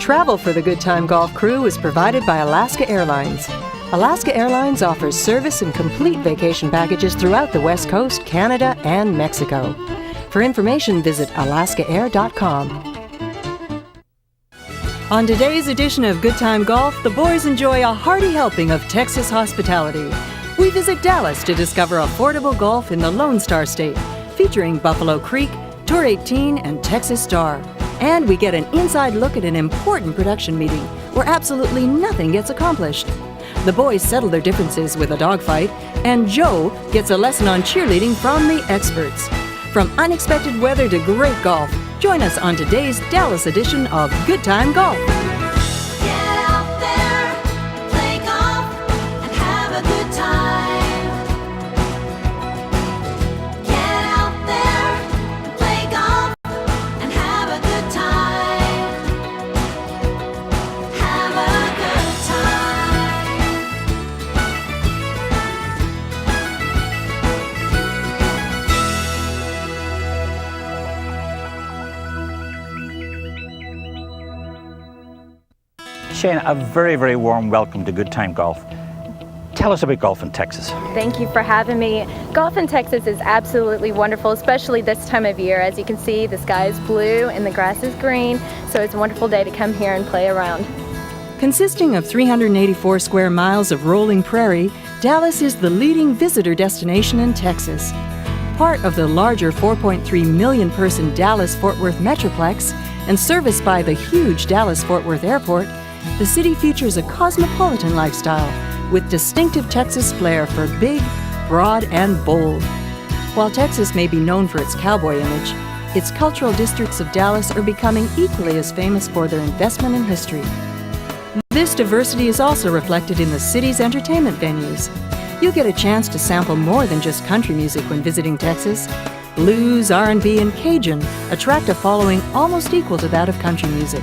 Travel for the Good Time Golf crew is provided by Alaska Airlines. Alaska Airlines offers service and complete vacation packages throughout the West Coast, Canada, and Mexico. For information, visit alaskaair.com. On today's edition of Good Time Golf, the boys enjoy a hearty helping of Texas hospitality. We visit Dallas to discover affordable golf in the Lone Star State, featuring Buffalo Creek, Tour 18, and Texas Star. And we get an inside look at an important production meeting where absolutely nothing gets accomplished. The boys settle their differences with a dogfight, and Joe gets a lesson on cheerleading from the experts. From unexpected weather to great golf, join us on today's Dallas edition of Good Time Golf. Get out there, play golf, and have a good time. Get out there, play golf, and have a good time. Have a good time. Shane, a very, very warm welcome to Good Time Golf. Tell us about golf in Texas. Thank you for having me. Golf in Texas is absolutely wonderful, especially this time of year. As you can see, the sky is blue and the grass is green, so it's a wonderful day to come here and play around. Consisting of 384 square miles of rolling prairie, Dallas is the leading visitor destination in Texas. Part of the larger 4.3 million person Dallas-Fort Worth Metroplex and serviced by the huge Dallas-Fort Worth Airport, the city features a cosmopolitan lifestyle with distinctive Texas flair for big, broad, and bold. While Texas may be known for its cowboy image, its cultural districts of Dallas are becoming equally as famous for their investment in history. This diversity is also reflected in the city's entertainment venues. You'll get a chance to sample more than just country music when visiting Texas. Blues, R&B, and Cajun attract a following almost equal to that of country music.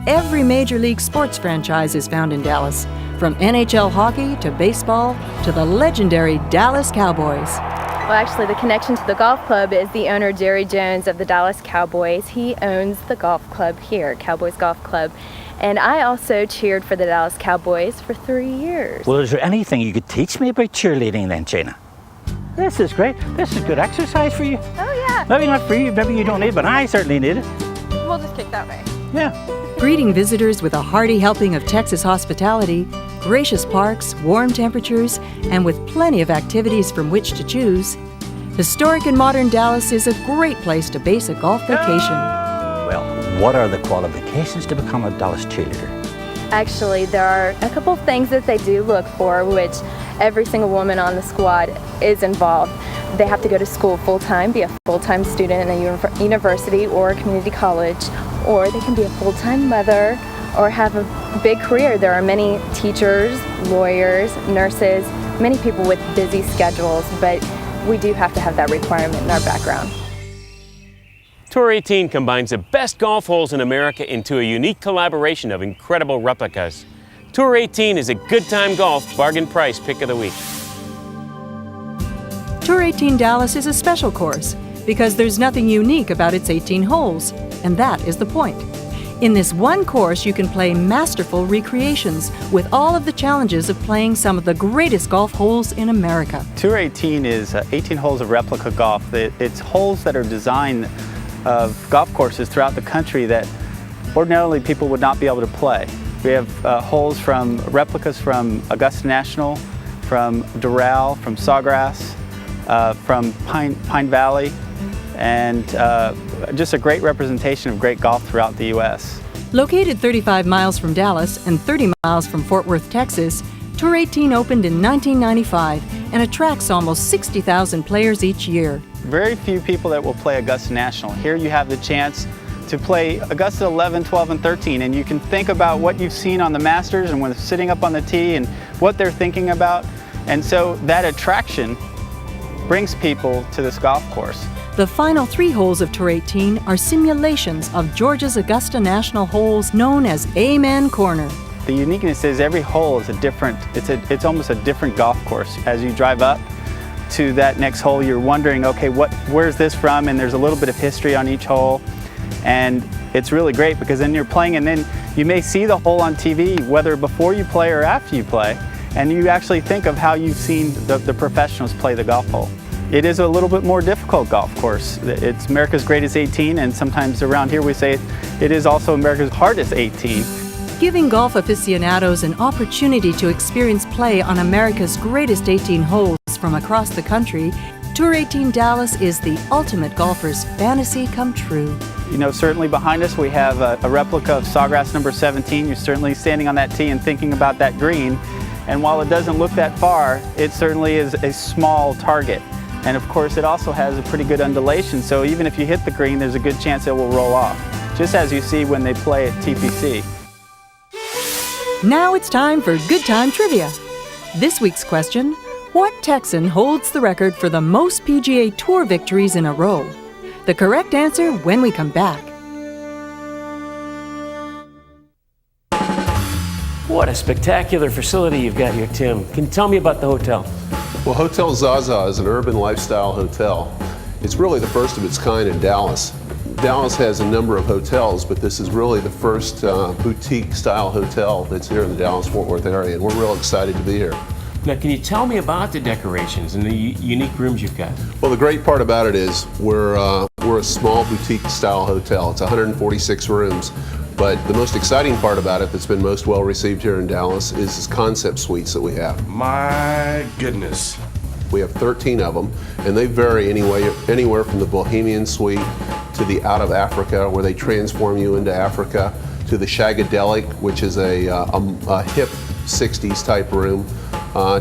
Every major league sports franchise is found in Dallas, from NHL hockey to baseball to the legendary Dallas Cowboys. Well, actually, the connection to the golf club is the owner, Jerry Jones, of the Dallas Cowboys. He owns the golf club here, Cowboys Golf Club. And I also cheered for the Dallas Cowboys for 3 years. Well, is there anything you could teach me about cheerleading then, Shana? This is great. This is good exercise for you. Oh, yeah. Maybe not for you, maybe you don't need it, but I certainly need it. We'll just kick that way. Yeah. Greeting visitors with a hearty helping of Texas hospitality, gracious parks, warm temperatures, and with plenty of activities from which to choose, historic and modern Dallas is a great place to base a golf vacation. Well, what are the qualifications to become a Dallas cheerleader? Actually, there are a couple things that they do look for, which every single woman on the squad is involved. They have to go to school full-time, be a full-time student in a university or a community college, or they can be a full-time mother or have a big career. There are many teachers, lawyers, nurses, many people with busy schedules, but we do have to have that requirement in our background. Tour 18 combines the best golf holes in America into a unique collaboration of incredible replicas. Tour 18 is a Good Time Golf bargain price pick of the week. Tour 18 Dallas is a special course because there's nothing unique about its 18 holes, and that is the point. In this one course, you can play masterful recreations with all of the challenges of playing some of the greatest golf holes in America. Tour 18 is 18 holes of replica golf. It's holes that are designed of golf courses throughout the country that ordinarily people would not be able to play. We have holes from replicas from Augusta National, from Doral, from Sawgrass, from Pine Valley, and just a great representation of great golf throughout the U.S. Located 35 miles from Dallas and 30 miles from Fort Worth, Texas, Tour 18 opened in 1995 and attracts almost 60,000 players each year. Very few people that will play Augusta National. Here you have the chance to play Augusta 11, 12, and 13, and you can think about what you've seen on the Masters and when they're sitting up on the tee and what they're thinking about. And so that attraction brings people to this golf course. The final 3 holes of Tour 18 are simulations of Georgia's Augusta National holes known as Amen Corner. The uniqueness is every hole is a different, it's almost a different golf course. As you drive up to that next hole, you're wondering, okay, where's this from? And there's a little bit of history on each hole. And it's really great because then you're playing and then you may see the hole on TV, whether before you play or after you play, and you actually think of how you've seen the professionals play the golf hole. It is a little bit more difficult golf course. It's America's greatest 18, and sometimes around here we say it is also America's hardest 18. Giving golf aficionados an opportunity to experience play on America's greatest 18 holes from across the country, Tour 18 Dallas is the ultimate golfer's fantasy come true. You know, certainly behind us we have a replica of Sawgrass number 17. You're certainly standing on that tee and thinking about that green. And while it doesn't look that far, it certainly is a small target. And of course it also has a pretty good undulation, so even if you hit the green, there's a good chance it will roll off, just as you see when they play at TPC. Now it's time for Good Time Trivia. This week's question: what Texan holds the record for the most PGA Tour victories in a row? The correct answer when we come back. What a spectacular facility you've got here, Tim. Can you tell me about the hotel? Well, Hotel Zaza is an urban lifestyle hotel. It's really the first of its kind in Dallas. Dallas has a number of hotels, but this is really the first boutique-style hotel that's here in the Dallas-Fort Worth area, and we're real excited to be here. Now, can you tell me about the decorations and the unique rooms you've got? Well, the great part about it is we're a small boutique-style hotel. It's 146 rooms, but the most exciting part about it that's been most well received here in Dallas is this concept suites that we have. My goodness. We have 13 of them, and they vary anywhere from the Bohemian suite to the Out of Africa, where they transform you into Africa, to the Shagadelic, which is a hip 60s type room,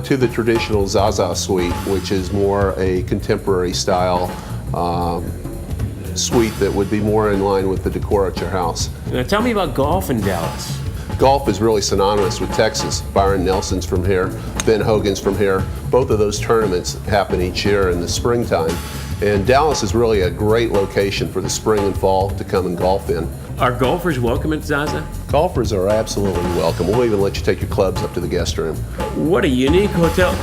to the traditional Zaza suite, which is more a contemporary style suite that would be more in line with the decor at your house. Now, tell me about golf in Dallas. Golf is really synonymous with Texas. Byron Nelson's from here, Ben Hogan's from here. Both of those tournaments happen each year in the springtime. And Dallas is really a great location for the spring and fall to come and golf in. Are golfers welcome at Zaza? Golfers are absolutely welcome. We'll even let you take your clubs up to the guest room. What a unique hotel.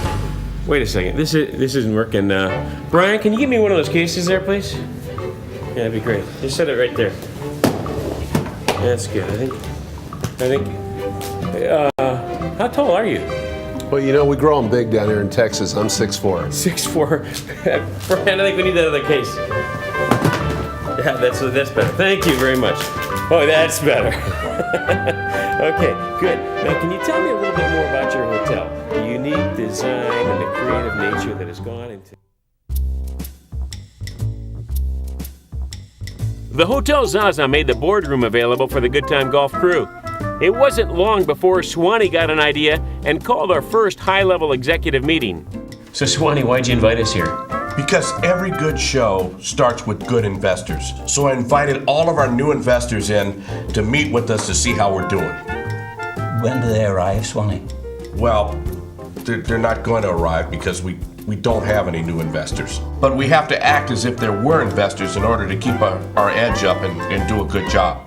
Wait a second, this isn't working. Brian, can you give me one of those cases there, please? Yeah, that'd be great. Just set it right there. That's good, I think. How tall are you? Well, you know, we grow them big down here in Texas. I'm 6'4". 6'4". Brian, I think we need that other case. Yeah, that's better. Thank you very much. Oh, that's better. Okay, good. Now, can you tell me a little bit more about your hotel? The unique design and the creative nature that has gone into. The Hotel Zaza made the boardroom available for the Good Time Golf crew. It wasn't long before Swanee got an idea and called our first high-level executive meeting. So Swanee, why'd you invite us here? Because every good show starts with good investors. So I invited all of our new investors in to meet with us to see how we're doing. When do they arrive, Swanee? Well, they're not going to arrive because we don't have any new investors. But we have to act as if there were investors in order to keep our edge up and do a good job.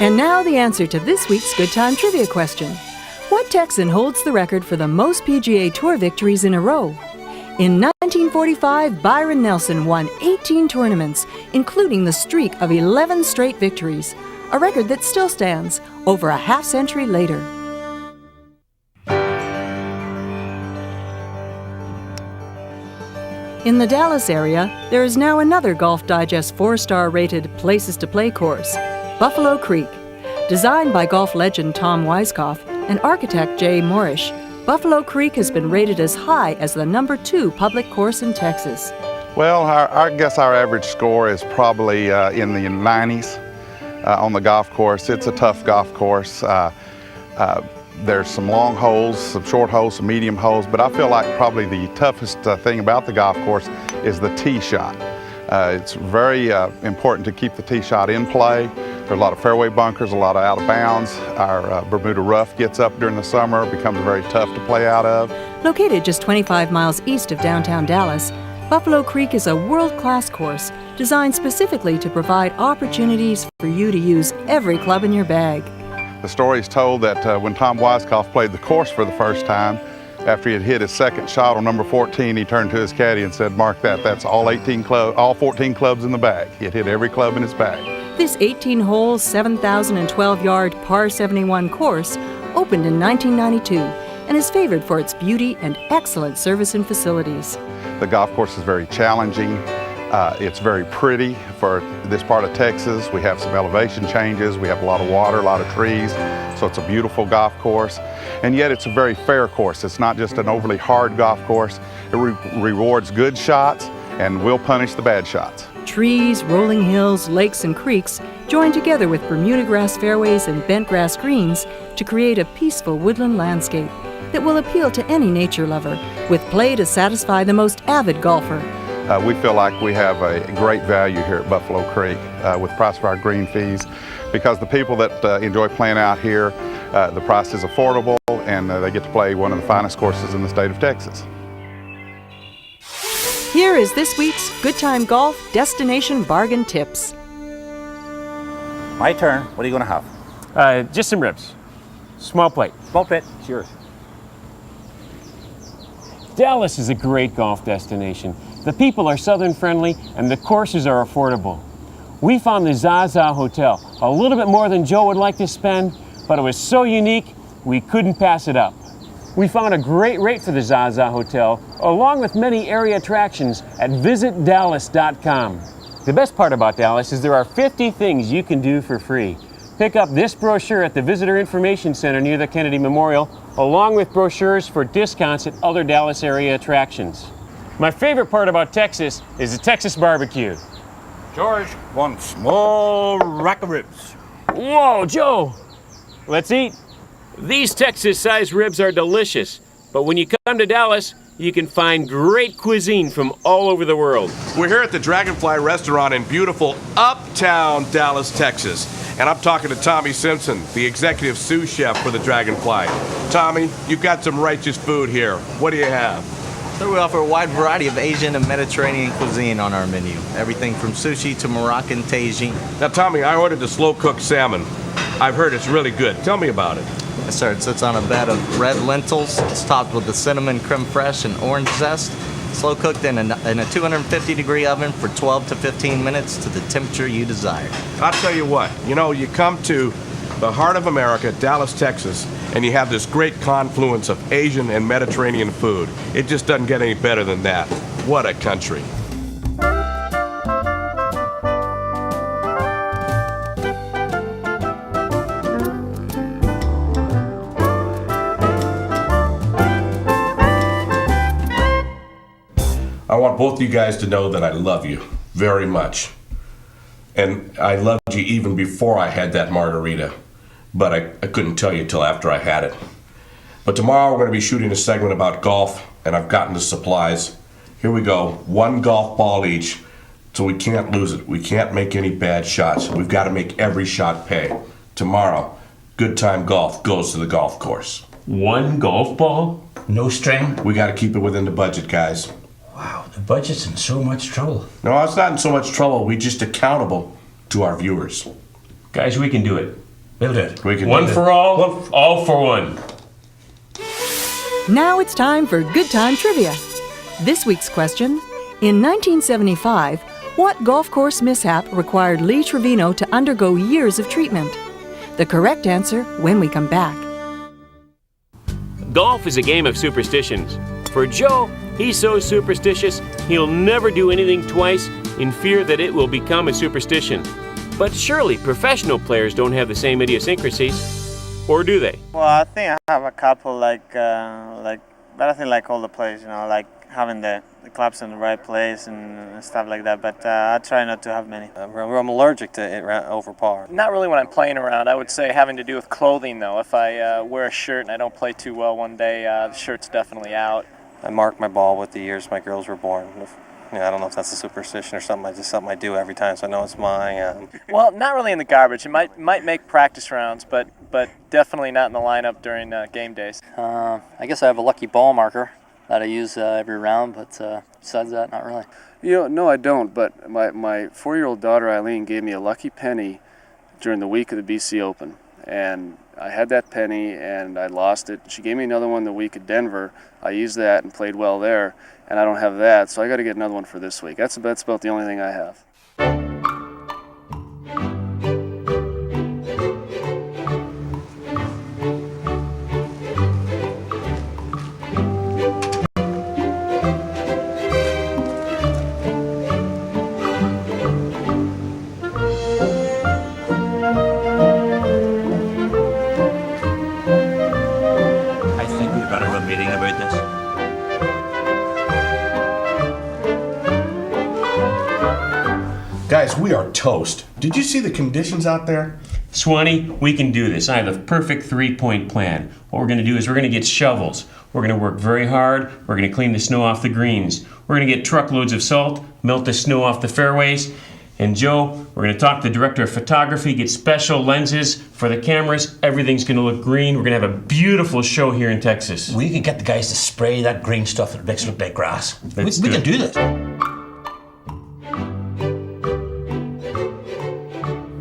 And now the answer to this week's Good Time Trivia question. What Texan holds the record for the most PGA Tour victories in a row? In 1945, Byron Nelson won 18 tournaments, including the streak of 11 straight victories, a record that still stands over a half-century later. In the Dallas area, there is now another Golf Digest 4-star rated Places to Play course, Buffalo Creek. Designed by golf legend Tom Weiskopf and architect Jay Morish, Buffalo Creek has been rated as high as the #2 public course in Texas. Well, I guess our average score is probably in the 90s on the golf course. It's a tough golf course. There's some long holes, some short holes, some medium holes, but I feel like probably the toughest thing about the golf course is the tee shot. It's very important to keep the tee shot in play. There are a lot of fairway bunkers, a lot of out of bounds. Our Bermuda rough gets up during the summer, becomes very tough to play out of. Located just 25 miles east of downtown Dallas, Buffalo Creek is a world-class course designed specifically to provide opportunities for you to use every club in your bag. The story is told that when Tom Weiskopf played the course for the first time, After he had hit his second shot on number 14, he turned to his caddy and said, "Mark that, that's all 14 clubs in the bag." He had hit every club in his bag. This 18-hole, 7,012-yard par 71 course opened in 1992 and is favored for its beauty and excellent service and facilities. The golf course is very challenging. It's very pretty for this part of Texas. We have some elevation changes. We have a lot of water, a lot of trees. So it's a beautiful golf course. And yet it's a very fair course. It's not just an overly hard golf course. It rewards good shots and will punish the bad shots. Trees, rolling hills, lakes, and creeks join together with Bermuda grass fairways and bent grass greens to create a peaceful woodland landscape that will appeal to any nature lover, with play to satisfy the most avid golfer. We feel like we have a great value here at Buffalo Creek with the price of our green fees, because the people that enjoy playing out here, the price is affordable and they get to play one of the finest courses in the state of Texas. Here is this week's Good Time Golf Destination Bargain Tips. My turn. What are you going to have? Just some ribs. Small plate. Small pit. It's yours. Dallas is a great golf destination. The people are Southern friendly and the courses are affordable. We found the Zaza Hotel a little bit more than Joe would like to spend, but it was so unique we couldn't pass it up. We found a great rate for the Zaza Hotel, along with many area attractions at visitdallas.com. The best part about Dallas is there are 50 things you can do for free. Pick up this brochure at the Visitor Information Center near the Kennedy Memorial, along with brochures for discounts at other Dallas area attractions. My favorite part about Texas is the Texas barbecue. George, one small rack of ribs. Whoa, Joe! Let's eat. These Texas-sized ribs are delicious, but when you come to Dallas, you can find great cuisine from all over the world. We're here at the Dragonfly Restaurant in beautiful uptown Dallas, Texas. And I'm talking to Tommy Simpson, the executive sous chef for the Dragonfly. Tommy, you've got some righteous food here. What do you have? So we offer a wide variety of Asian and Mediterranean cuisine on our menu. Everything from sushi to Moroccan tagine. Now, Tommy, I ordered the slow-cooked salmon. I've heard it's really good. Tell me about it. Yes, sir. It sits on a bed of red lentils. It's topped with the cinnamon creme fraiche and orange zest. Slow cooked in a 250-degree oven for 12 to 15 minutes to the temperature you desire. I'll tell you what, you come to the heart of America, Dallas, Texas, and you have this great confluence of Asian and Mediterranean food. It just doesn't get any better than that. What a country. I want both you guys to know that I love you very much. And I loved you even before I had that margarita. But I couldn't tell you till after I had it. But tomorrow we're going to be shooting a segment about golf, and I've gotten the supplies. Here we go. 1 golf ball each, so we can't lose it. We can't make any bad shots. We've got to make every shot pay. Tomorrow, Good Time Golf goes to the golf course. 1 golf ball? No string? We got to keep it within the budget, guys. Wow, the budget's in so much trouble. No, it's not in so much trouble. We're just accountable to our viewers. Guys, we can do it. We'll do it. We can One do it. for all for one. Now it's time for Good Time Trivia. This week's question: in 1975, what golf course mishap required Lee Trevino to undergo years of treatment? The correct answer when we come back. Golf is a game of superstitions. For Joe, he's so superstitious, he'll never do anything twice in fear that it will become a superstition. But surely professional players don't have the same idiosyncrasies, or do they? Well, I think I have a couple, but I think like all the players, like having the clubs in the right place and stuff like that. But I try not to have many. I'm allergic to it over par. Not really when I'm playing around. I would say having to do with clothing, though. If I wear a shirt and I don't play too well one day, the shirt's definitely out. I mark my ball with the years my girls were born. I don't know if that's a superstition or something. It's just something I do every time, so I know it's mine. Well, not really in the garbage. It might make practice rounds, but definitely not in the lineup during game days. I guess I have a lucky ball marker that I use every round, but besides that, not really. No, I don't. But my 4-year-old daughter Eileen gave me a lucky penny during the week of the BC Open, and I had that penny and I lost it. She gave me another one the week at Denver. I used that and played well there, and I don't have that, so I got to get another one for this week. That's about the only thing I have. I think we better have a meeting about this. Guys, we are toast. Did you see the conditions out there? Swanee, we can do this. I have the perfect three-point plan. What we're going to do is we're going to get shovels. We're going to work very hard. We're going to clean the snow off the greens. We're going to get truckloads of salt, melt the snow off the fairways. And Joe, we're going to talk to the director of photography, get special lenses for the cameras. Everything's going to look green. We're going to have a beautiful show here in Texas. We can get the guys to spray that green stuff that makes it look like grass. We Let's can do do this.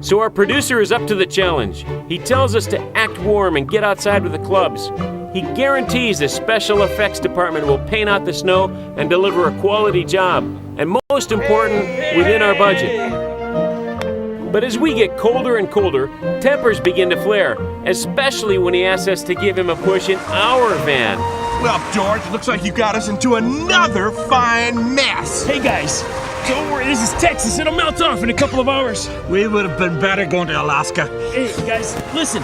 So our producer is up to the challenge. He tells us to act warm and get outside with the clubs. He guarantees the special effects department will paint out the snow and deliver a quality job. And most important, within our budget. But as we get colder and colder, tempers begin to flare, especially when he asks us to give him a push in our van. Well, George, looks like you got us into another fine mess. Hey guys, don't worry, this is Texas. It'll melt off in a couple of hours. We would have been better going to Alaska. Hey guys, listen.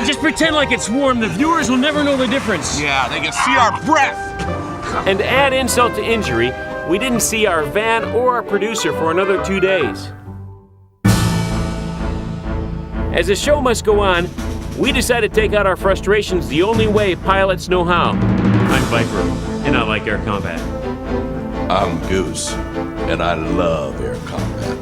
Just pretend like it's warm. The viewers will never know the difference. Yeah, they can see our breath. And to add insult to injury, we didn't see our van or our producer for another 2 days. As the show must go on, we decided to take out our frustrations the only way pilots know how. I'm Viper, and I like air combat. I'm Goose, and I love air combat.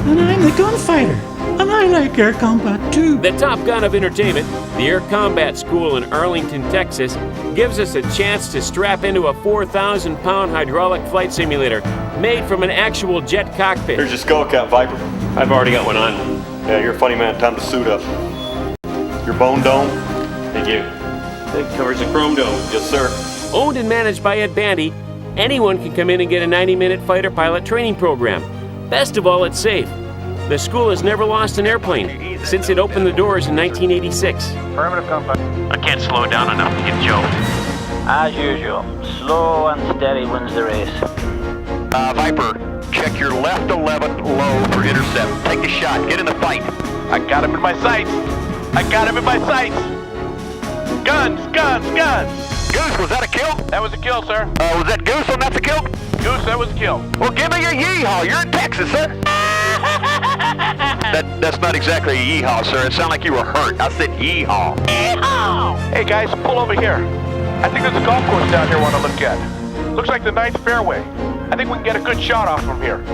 And I'm the gunfighter, and I like air combat too. The Top Gun of entertainment, the Air Combat School in Arlington, Texas, gives us a chance to strap into a 4,000-pound hydraulic flight simulator made from an actual jet cockpit. Here's your skull cap, Viper. I've already got one on. Yeah, you're a funny man. Time to suit up. Your bone dome? Thank you. It covers the chrome dome. Yes, sir. Owned and managed by Ed Bandy, anyone can come in and get a 90-minute fighter pilot training program. Best of all, it's safe. The school has never lost an airplane since it opened the doors in 1986. Affirmative, combat. I can't slow down enough to get Joe. As usual, slow and steady wins the race. Viper, check your left 11 low for intercept. Take a shot. Get in the fight. I got him in my sights. I got him in my sights. Guns, guns, guns. Goose, was that a kill? That was a kill, sir. Was that Goose on that's a kill? Goose, that was a kill. Well, give me a yeehaw. You're in Texas, sir. That's not exactly a yeehaw, sir. It sounded like you were hurt. I said yeehaw. Yeehaw! Hey, guys, pull over here. I think there's a golf course down here I want to look at. Looks like the 9th fairway. I think we can get a good shot off from here.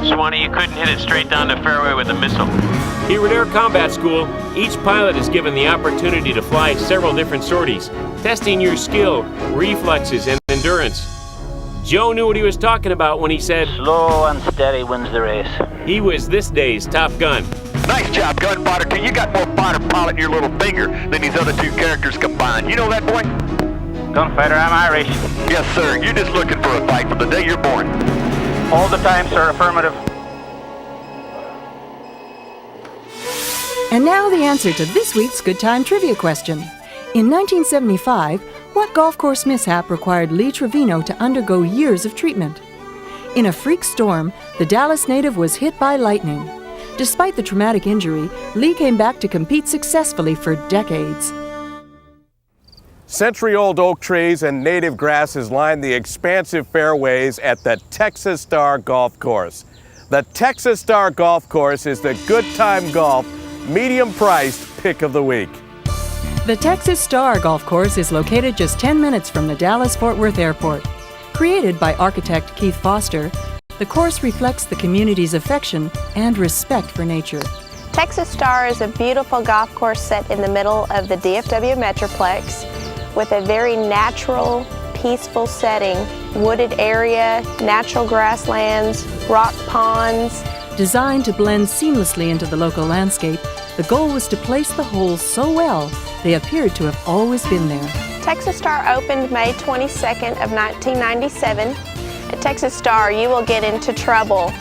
Swanee, you couldn't hit it straight down the fairway with a missile. Here at Air Combat School, each pilot is given the opportunity to fly several different sorties, testing your skill, reflexes, and endurance. Joe knew what he was talking about when he said, slow and steady wins the race. He was this day's Top Gun. Nice job, gunfighter. You got more fighter pilot in your little finger than these other two characters combined. You know that, boy? Gunfighter, I'm Irish. Yes, sir. You're just looking for a fight from the day you're born. All the time, sir. Affirmative. And now the answer to this week's Good Time Trivia question. In 1975, what golf course mishap required Lee Trevino to undergo years of treatment? In a freak storm, the Dallas native was hit by lightning. Despite the traumatic injury, Lee came back to compete successfully for decades. Century-old oak trees and native grasses line the expansive fairways at the Texas Star Golf Course. The Texas Star Golf Course is the Good Time Golf medium-priced pick of the week. The Texas Star Golf Course is located just 10 minutes from the Dallas-Fort Worth Airport. Created by architect Keith Foster, the course reflects the community's affection and respect for nature. Texas Star is a beautiful golf course set in the middle of the DFW Metroplex with a very natural, peaceful setting, wooded area, natural grasslands, rock ponds. Designed to blend seamlessly into the local landscape, The goal was to place the holes so well they appeared to have always been there. Texas Star opened May 22nd of 1997. At Texas Star, you will get into trouble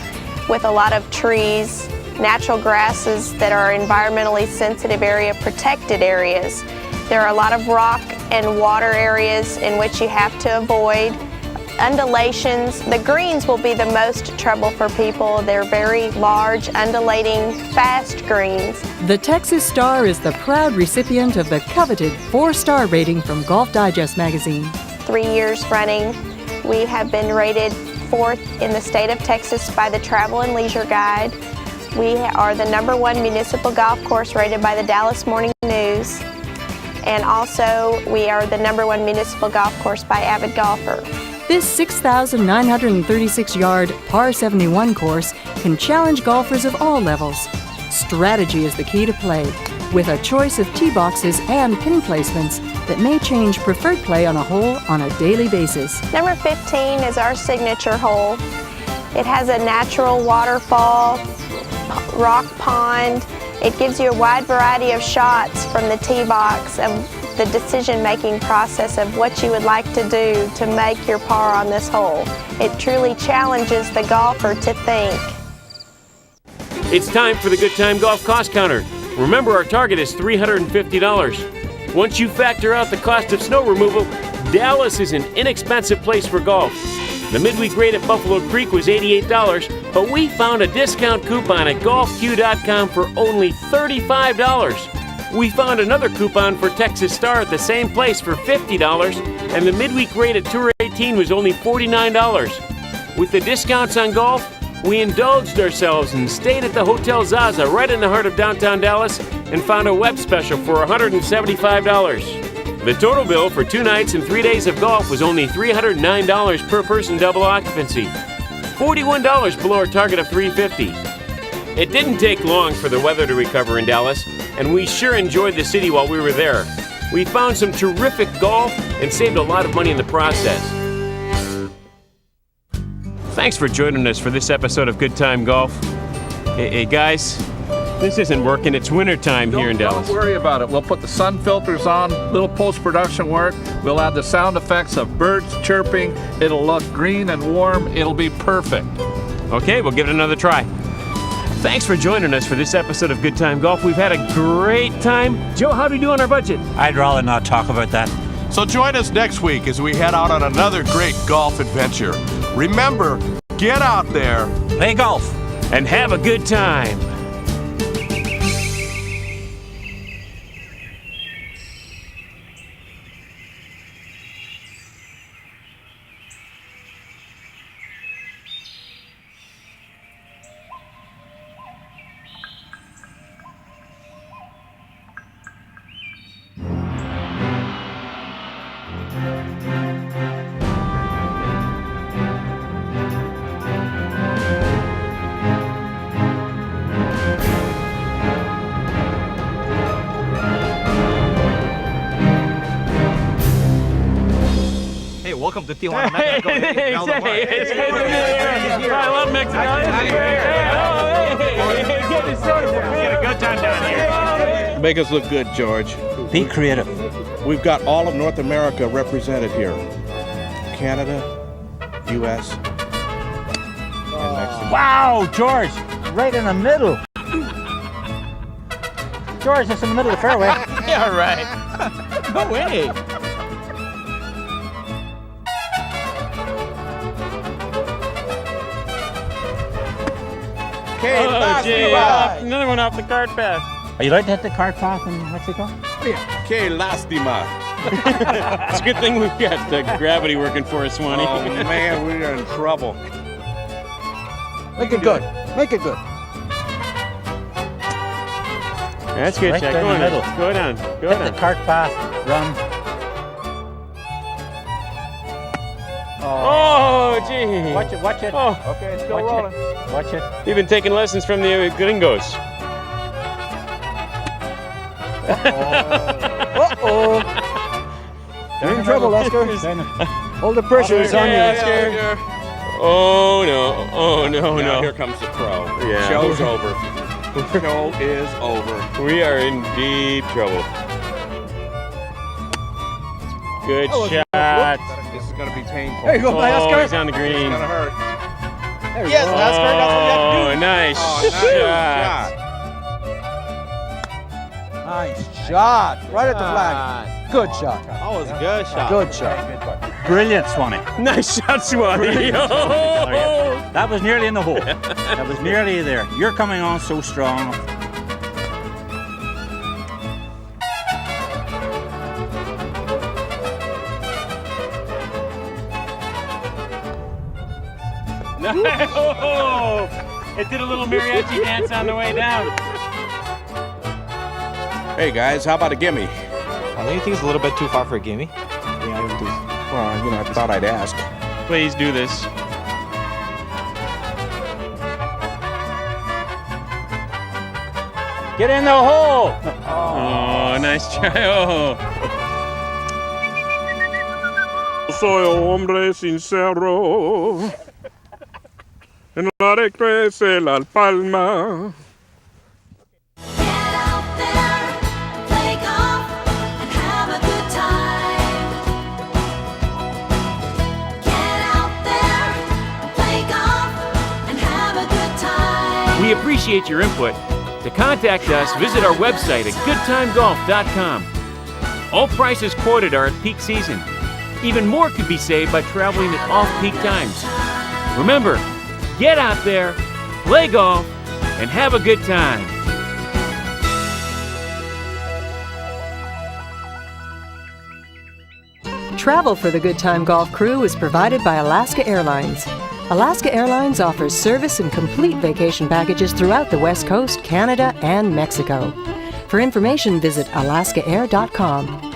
with a lot of trees, natural grasses that are environmentally sensitive area, protected areas. There are a lot of rock and water areas in which you have to avoid. Undulations. The greens will be the most trouble for people. They're very large, undulating, fast greens. The Texas Star is the proud recipient of the coveted 4-star rating from Golf Digest magazine. 3 years running, we have been rated 4th in the state of Texas by the Travel and Leisure Guide. We are the #1 municipal golf course rated by the Dallas Morning News. And also, we are the #1 municipal golf course by Avid Golfer. This 6,936-yard par 71 course can challenge golfers of all levels. Strategy is the key to play, with a choice of tee boxes and pin placements that may change preferred play on a hole on a daily basis. Number 15 is our signature hole. It has a natural waterfall, rock pond. It gives you a wide variety of shots from the tee box of the decision-making process of what you would like to do to make your par on this hole. It truly challenges the golfer to think. It's time for the Good Time Golf Cost Counter. Remember, our target is $350. Once you factor out the cost of snow removal, Dallas is an inexpensive place for golf. The midweek rate at Buffalo Creek was $88, but we found a discount coupon at golfq.com for only $35. We found another coupon for Texas Star at the same place for $50, and the midweek rate at Tour 18 was only $49. With the discounts on golf, we indulged ourselves and stayed at the Hotel Zaza right in the heart of downtown Dallas and found a web special for $175. The total bill for 2 nights and 3 days of golf was only $309 per person double occupancy, $41 below our target of $350. It didn't take long for the weather to recover in Dallas, and we sure enjoyed the city while we were there. We found some terrific golf and saved a lot of money in the process. Thanks for joining us for this episode of Good Time Golf. Hey guys, this isn't working. It's wintertime here in Dallas. Don't worry about it. We'll put the sun filters on, little post-production work. We'll add the sound effects of birds chirping. It'll look green and warm. It'll be perfect. Okay, we'll give it another try. Thanks for joining us for this episode of Good Time Golf. We've had a great time. Joe, how do we do on our budget? I'd rather not talk about that. So join us next week as we head out on another great golf adventure. Remember, get out there, play golf, and have a good time. Welcome to Tijuana, Mexico. I love Mexico. Get a good time down here. Make us look good, George. Be creative. We've got all of North America represented here. Canada, U.S., and Mexico. Wow, George, right in the middle. George, that's in the middle of the fairway. Yeah, right. No way. Okay, another one off the cart path. Are you allowed to hit the cart path in Mexico? Yeah. Que lástima. It's a good thing we've got gravity working for us, Swanee. Oh man, we are in trouble. Make it good. Make it good. That's good, right Jack. down Go the on. middle. Go down. Go Hit down. the cart path, run. Oh, gee. Watch it, watch it. Oh. Okay, it's still Watch rolling. it. Watch it. You've been taking lessons from the gringos. Uh-oh. You're in trouble, Oscar. All the pressure is on you. Oh, no. Oh, no, Now no. here comes the pro. Yeah. Show's over. Show is over. We are in deep trouble. Good shot. This is going to be painful. There you go, Oscar. He's on the green. It's going to hurt. There you Yes, go. Oscar, that's what you have to do. Nice shot. Nice shot. Right at the flag. Good shot. That was a good shot. Good shot. Brilliant, Swanee. Nice shot, Swanee. That was nearly in the hole. That was nearly there. You're coming on so strong. No! It did a little mariachi dance on the way down. Hey guys, how about a gimme? I think it's a little bit too far for a gimme. Well, you know, I thought I'd ask. Please do this. Get in the hole. Oh, nice try. Oh. Soy hombre sincero, en la de crece la palma. Get out there, play golf, and have a good time. Get out there, play golf, and have a good time. We appreciate your input. To contact us, visit our website at goodtimegolf.com. All prices quoted are at peak season. Even more could be saved by traveling at off-peak times. Remember, get out there, play golf, and have a good time. Travel for the Good Time Golf crew is provided by Alaska Airlines. Alaska Airlines offers service and complete vacation packages throughout the West Coast, Canada, and Mexico. For information, visit alaskaair.com.